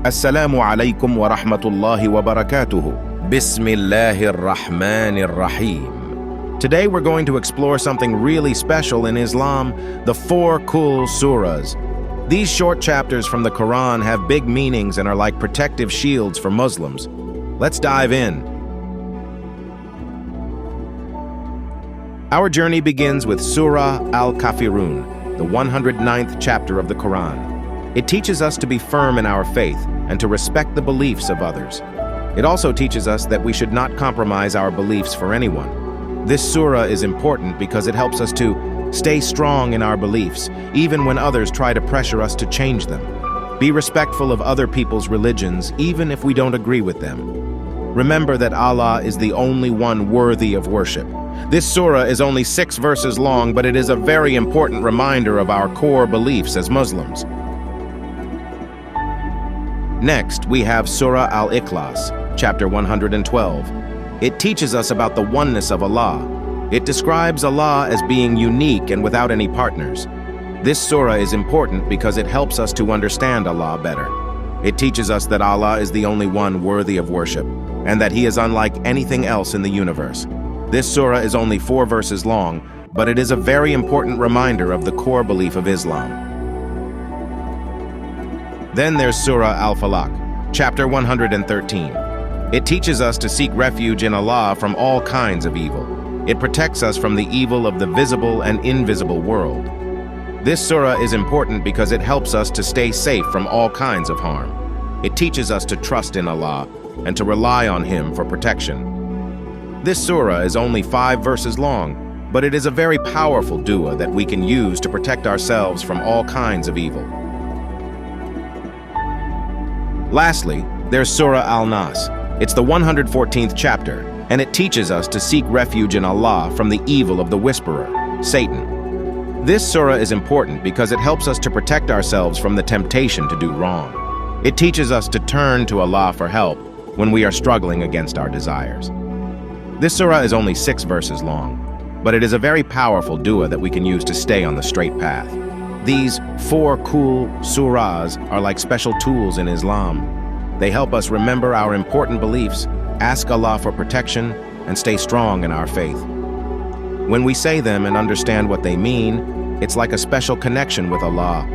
Assalamu alaikum wa rahmatullahi wa barakatuhu. Bismillahir Rahmanir Rahim. Today we're going to explore something really special in Islam, the Four Qul Surahs. These short chapters from the Quran have big meanings and are like protective shields for Muslims. Let's dive in. Our journey begins with Surah AlKafirun, the 109th chapter of the Quran. It teaches us to be firm in our faith and to respect the beliefs of others. It also teaches us that we should not compromise our beliefs for anyone. This surah is important because it helps us to stay strong in our beliefs, even when others try to pressure us to change them. Be respectful of other people's religions, even if we don't agree with them. Remember that Allah is the only one worthy of worship. This surah is only 6 verses long, but it is a very important reminder of our core beliefs as Muslims. Next, we have Surah AlIklas, chapter 112. It teaches us about the oneness of Allah. It describes Allah as being unique and without any partners. This surah is important because it helps us to understand Allah better. It teaches us that Allah is the only one worthy of worship, and that He is unlike anything else in the universe. This surah is only 4 verses long, but it is a very important reminder of the core belief of Islam. Then there's Surah Al-Falaq, chapter 113. It teaches us to seek refuge in Allah from all kinds of evil. It protects us from the evil of the visible and invisible world. This surah is important because it helps us to stay safe from all kinds of harm. It teaches us to trust in Allah and to rely on Him for protection. This surah is only 5 verses long, but it is a very powerful dua that we can use to protect ourselves from all kinds of evil. Lastly, there's Surah AlNas. It's the 114th chapter, and it teaches us to seek refuge in Allah from the evil of the whisperer, Satan. This surah is important because it helps us to protect ourselves from the temptation to do wrong. It teaches us to turn to Allah for help when we are struggling against our desires. This surah is only 6 verses long, but it is a very powerful dua that we can use to stay on the straight path. These 4 Qul Surahs are like special tools in Islam. They help us remember our important beliefs, ask Allah for protection, and stay strong in our faith. When we say them and understand what they mean, it's like a special connection with Allah